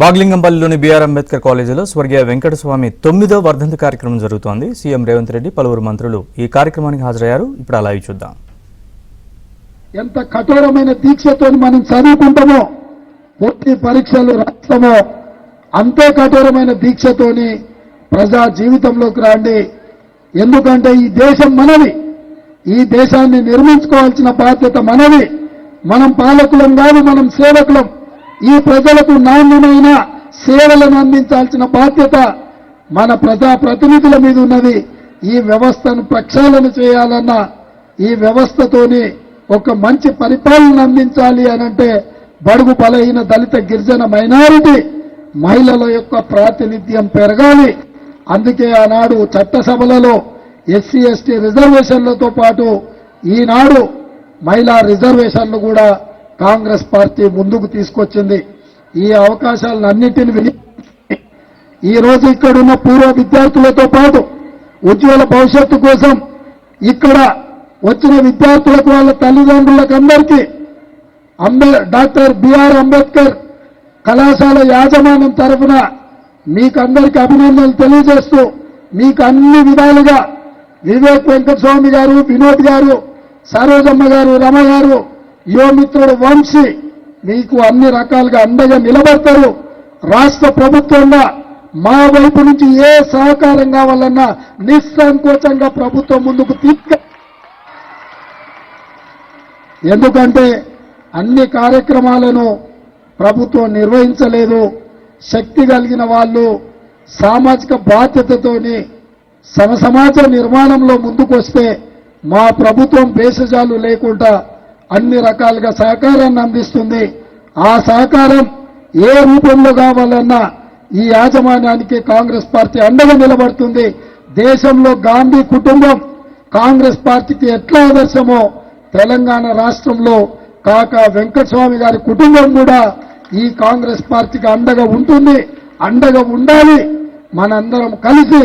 బాగ్లింగంపల్లిలోని BR Ambedkar కాలేజీలో స్వర్గీయ వెంకటస్వామి 9వ వర్ధంతి కార్యక్రమం జరుగుతోంది. సీఎం రేవంత్ రెడ్డి, పలువురు మంత్రులు ఈ కార్యక్రమానికి హాజరయ్యారు. ఇప్పుడు అలా చూద్దాం. ఎంత కఠోరమైన దీక్షతో మనం చదువుకుంటామో, పోటీ పరీక్షలు రాస్తామో, అంతే కఠోరమైన దీక్షతోని ప్రజా జీవితంలోకి రండి. ఎందుకంటే ఈ దేశం మనది, ఈ దేశాన్ని నిర్మించుకోవాల్సిన బాధ్యత మనది. మనం పాలకులం కాదు, మనం సేవకులం. ఈ ప్రజలకు నాణ్యమైన సేవలను అందించాల్సిన బాధ్యత మన ప్రజా ప్రతినిధుల మీద ఉన్నది. ఈ వ్యవస్థను ప్రక్షాళన చేయాలన్నా, ఈ వ్యవస్థతోని ఒక మంచి పరిపాలన అందించాలి అనంటే బడుగు బలహీన దళిత గిరిజన మైనారిటీ మహిళల యొక్క ప్రాతినిధ్యం పెరగాలి. అందుకే ఆనాడు చట్టసభలలో ఎస్సీ ఎస్టీ రిజర్వేషన్లతో పాటు ఈనాడు మహిళా రిజర్వేషన్లు కూడా కాంగ్రెస్ పార్టీ ముందుకు తీసుకొచ్చింది. ఈ అవకాశాలన్నింటినీ వినియోగించి ఈరోజు ఇక్కడున్న పూర్వ విద్యార్థులతో పాటు ఉజ్వల భవిష్యత్తు కోసం ఇక్కడ వచ్చిన విద్యార్థులకు, వాళ్ళ తల్లిదండ్రులకు అందరికీ డాక్టర్ బిఆర్ అంబేద్కర్ కళాశాల యాజమాన్యం తరఫున మీకందరికీ అభినందనలు తెలియజేస్తూ, మీకు అన్ని విధాలుగా వివేక్ వెంకటస్వామి గారు, వినోద్ గారు, సరోజమ్మ గారు, రమ గారు, యువమిత్రుడు వంశీ మీకు అన్ని రకాలుగా అండగా నిలబడతారు. రాష్ట్ర ప్రభుత్వంగా మా వైపు నుంచి ఏ సహకారం కావాలన్నా నిస్సంకోచంగా ప్రభుత్వం ముందుకు ఎందుకంటే అన్ని కార్యక్రమాలను ప్రభుత్వం నిర్వహించలేదు. శక్తి కలిగిన వాళ్ళు సామాజిక బాధ్యతతోని సమాజ నిర్మాణంలో ముందుకొస్తే మా ప్రభుత్వం భేషజాలు లేకుండా అన్ని రకాలుగా సహకారాన్ని అందిస్తుంది. ఆ సహకారం ఏ రూపంలో కావాలన్నా ఈ యాజమాన్యానికి కాంగ్రెస్ పార్టీ అండగా నిలబడుతుంది. దేశంలో గాంధీ కుటుంబం కాంగ్రెస్ పార్టీకి ఎట్లా ఆదర్శమో తెలంగాణ రాష్ట్రంలో కాకా వెంకటస్వామి గారి కుటుంబం కూడా ఈ కాంగ్రెస్ పార్టీకి అండగా ఉంటుంది, అండగా ఉండాలి. మనందరం కలిసి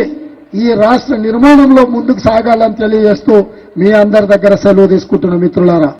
ఈ రాష్ట్ర నిర్మాణంలో ముందుకు సాగాలని తెలియజేస్తూ మీ అందరి దగ్గర సెలవు తీసుకుంటున్న మిత్రులారా.